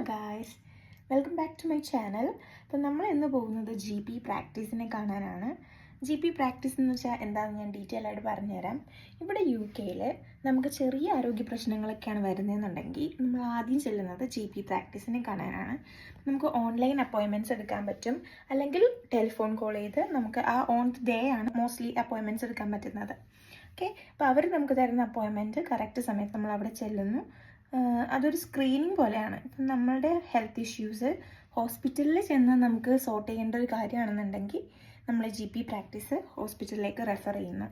Guys, welcome back to my channel. അപ്പോൾ നമ്മൾ ഇന്ന് പോകുന്നത് GP പ്രാക്ടീസിനെ കാണാനാണ്. GP പ്രാക്ടീസ് എന്ന് വെച്ചാൽ എന്താണെന്ന് ഞാൻ ഡീറ്റെയിൽ ആയിട്ട് പറഞ്ഞുതരാം. ഇവിടെ UK-ൽ നമുക്ക് ചെറിയ ആരോഗ്യ പ്രശ്നങ്ങളൊക്കെയാണ് വരുന്നതെന്നുണ്ടെങ്കിൽ നമ്മൾ ആദ്യം ചെല്ലുന്നത് GP പ്രാക്ടീസിനെ കാണാനാണ്. നമുക്ക് ഓൺലൈൻ അപ്പോയിൻമെൻറ്റ്സ് എടുക്കാൻ പറ്റും, അല്ലെങ്കിൽ ടെലിഫോൺ കോൾ ചെയ്ത് നമുക്ക് ആ ഓൺ ഡേ ആണ് മോസ്റ്റ്ലി അപ്പോയിൻമെൻറ്റ്സ് എടുക്കാൻ പറ്റുന്നത്. ഓക്കെ, അപ്പോൾ അവർ നമുക്ക് തരുന്ന അപ്പോയിൻമെൻറ്റ് കറക്റ്റ് സമയത്ത് നമ്മൾ അവിടെ ചെല്ലുന്നു. അതൊരു സ്ക്രീനിങ് പോലെയാണ്. ഇപ്പം നമ്മളുടെ ഹെൽത്ത് ഇഷ്യൂസ് ഹോസ്പിറ്റലിൽ ചെന്ന് നമുക്ക് സോർട്ട് ചെയ്യേണ്ട ഒരു കാര്യമാണെന്നുണ്ടെങ്കിൽ നമ്മൾ GP പ്രാക്ടീസ് ഹോസ്പിറ്റലിലേക്ക് റെഫർ ചെയ്യുന്നു.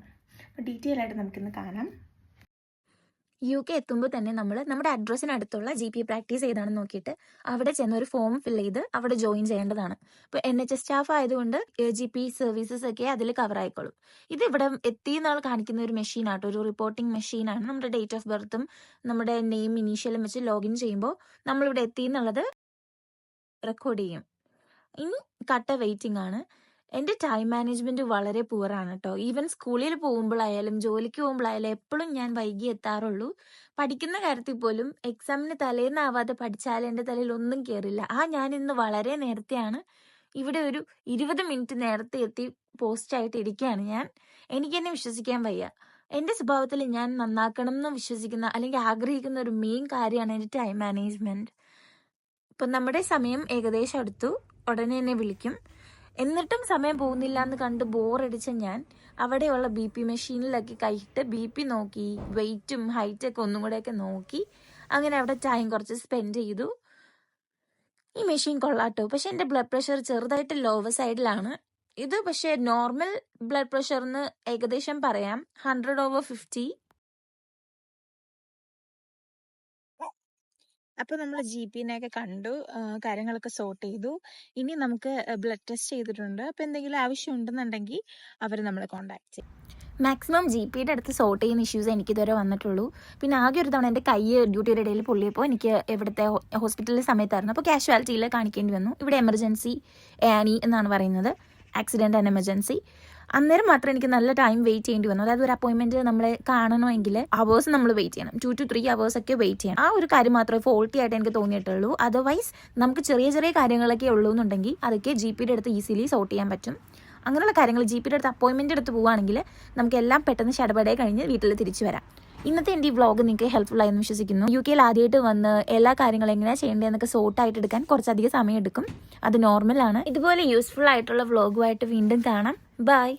അപ്പോൾ ഡീറ്റെയിൽ ആയിട്ട് നമുക്കിന്ന് കാണാം. UK എത്തുമ്പോൾ തന്നെ നമ്മൾ നമ്മുടെ അഡ്രസ്സിനടുത്തുള്ള GP പ്രാക്ടീസ് ഏതാണെന്ന് നോക്കിയിട്ട് അവിടെ ചെന്ന് ഒരു ഫോം ഫില്ല് ചെയ്ത് അവിടെ ജോയിൻ ചെയ്യേണ്ടതാണ്. ഇപ്പോൾ NHS സ്റ്റാഫ് ആയതുകൊണ്ട് GP സർവീസസ് ഒക്കെ അതിൽ കവർ ആയിക്കോളും. ഇത് ഇവിടെ എത്തിയെന്നാൾ കാണിക്കുന്ന ഒരു മെഷീനാട്ടോ, ഒരു റിപ്പോർട്ടിംഗ് മെഷീനാണ്. നമ്മുടെ ഡേറ്റ് ഓഫ് ബർത്തും നമ്മുടെ നെയിം ഇനീഷ്യലും വെച്ച് ലോഗിൻ ചെയ്യുമ്പോൾ നമ്മളിവിടെ എത്തിയെന്നുള്ളത് റെക്കോർഡ് ചെയ്യും. ഇനി കട്ട വെയിറ്റിംഗ് ആണ്. എൻ്റെ ടൈം മാനേജ്മെൻറ്റ് വളരെ പുവറാണ് കേട്ടോ. ഈവൻ സ്കൂളിൽ പോകുമ്പോഴായാലും ജോലിക്ക് പോകുമ്പോഴായാലും എപ്പോഴും ഞാൻ വൈകി എത്താറുള്ളൂ. പഠിക്കുന്ന കാര്യത്തിൽ പോലും എക്സാമിന് തലേന്നാവാതെ പഠിച്ചാൽ എൻ്റെ തലയിൽ ഒന്നും കയറില്ല. ഞാൻ ഇന്ന് വളരെ നേരത്തെയാണ് ഇവിടെ ഒരു 20 മിനിറ്റ് നേരത്തെ എത്തി പോസ്റ്റായിട്ട് ഇരിക്കുകയാണ് ഞാൻ. എനിക്കെന്നെ വിശ്വസിക്കാൻ വയ്യ. എൻ്റെ സ്വഭാവത്തിൽ ഞാൻ നന്നാക്കണം എന്ന് വിശ്വസിക്കുന്ന അല്ലെങ്കിൽ ആഗ്രഹിക്കുന്ന ഒരു മെയിൻ കാര്യമാണ് എൻ്റെ ടൈം മാനേജ്മെൻറ്റ്. ഇപ്പം നമ്മുടെ സമയം ഏകദേശം അടുത്തു, ഉടനെ എന്നെ വിളിക്കും. എന്നിട്ടും സമയം പോകുന്നില്ല എന്ന് കണ്ട് ബോറടിച്ച ഞാൻ അവിടെയുള്ള BP മെഷീനിലൊക്കെ കൈയിട്ട് BP നോക്കി, വെയിറ്റും ഹൈറ്റൊക്കെ ഒന്നും കൂടെയൊക്കെ നോക്കി അങ്ങനെ അവിടെ ടൈം കുറച്ച് സ്പെൻഡ് ചെയ്തു. ഈ മെഷീൻ കൊള്ളാട്ടോ. പക്ഷെ എൻ്റെ ബ്ലഡ് പ്രഷർ ചെറുതായിട്ട് ലോവർ സൈഡിലാണ്. ഇത് പക്ഷേ നോർമൽ ബ്ലഡ് പ്രഷറിന് ഏകദേശം പറയാം 100/50. അപ്പോൾ നമ്മൾ GPനെയൊക്കെ കണ്ടു, കാര്യങ്ങളൊക്കെ സോർട്ട് ചെയ്തു. ഇനി നമുക്ക് ബ്ലഡ് ടെസ്റ്റ് ചെയ്തിട്ടുണ്ട്. അപ്പോൾ എന്തെങ്കിലും ആവശ്യം ഉണ്ടെന്നുണ്ടെങ്കിൽ അവർ നമ്മളെ കോൺടാക്ട് ചെയ്യും. മാക്സിമം GPയുടെ അടുത്ത് സോർട്ട് ചെയ്യുന്ന ഇഷ്യൂസ് എനിക്കിതുവരെ വന്നിട്ടുള്ളൂ. പിന്നെ ആകെ ഒരു തവണ എൻ്റെ കൈ ഡ്യൂട്ടിയുടെ ഇടയിൽ പൊള്ളിയപ്പോൾ എനിക്ക് ഇവിടുത്തെ ഹോസ്പിറ്റലിലെ സമയത്തായിരുന്നു. അപ്പോൾ കാഷ്വാലിറ്റിയിൽ കാണിക്കേണ്ടി വന്നു. ഇവിടെ എമർജൻസി ANE എന്നാണ് പറയുന്നത്, ആക്സിഡൻറ്റ് ആൻഡ് എമർജൻസി. അന്നേരം മാത്രം എനിക്ക് നല്ല ടൈം വെയിറ്റ് ചെയ്യേണ്ടി വന്നു. അതായത് ഒരു അപ്പോയിൻമെൻറ്റ് നമ്മളെ കാണണമെങ്കിൽ അവേഴ്സ് നമ്മൾ വെയിറ്റ് ചെയ്യണം, 2 to 3 hours ഒക്കെ വെയിറ്റ് ചെയ്യണം. ആ ഒരു കാര്യം മാത്രമേ ഫോൾട്ടി ആയിട്ട് എനിക്ക് തോന്നിയിട്ടുള്ളൂ. അതർവൈസ് നമുക്ക് ചെറിയ ചെറിയ കാര്യങ്ങളൊക്കെ ഉള്ളൂ എന്നുണ്ടെങ്കിൽ അതൊക്കെ GPയുടെ അടുത്ത് ഈസിലി സോർട്ട് ചെയ്യാൻ പറ്റും. അങ്ങനെയുള്ള കാര്യങ്ങൾ GPയുടെ അടുത്ത് അപ്പോയിൻമെൻറ്റ് എടുത്ത് പോവുകയാണെങ്കിൽ നമുക്ക് എല്ലാം പെട്ടെന്ന് ഷടപടയെ കഴിഞ്ഞ് വീട്ടിൽ തിരിച്ചു വരാം. ഇന്നത്തെ എൻ്റെ ഈ വ്ളോഗ് നിങ്ങൾക്ക് ഹെൽപ്ഫുൾ ആയെന്ന് വിശ്വസിക്കുന്നു. UK-ൽ ആദ്യമായിട്ട് വന്ന് എല്ലാ കാര്യങ്ങളും എങ്ങനെയാണ് ചെയ്യേണ്ടതെന്നൊക്കെ സോർട്ടായിട്ട് എടുക്കാൻ കുറച്ചധികം സമയം എടുക്കും. അത് നോർമലാണ്. ഇതുപോലെ യൂസ്ഫുൾ ആയിട്ടുള്ള വ്ളോഗുമായിട്ട് വീണ്ടും കാണാം. ബൈ.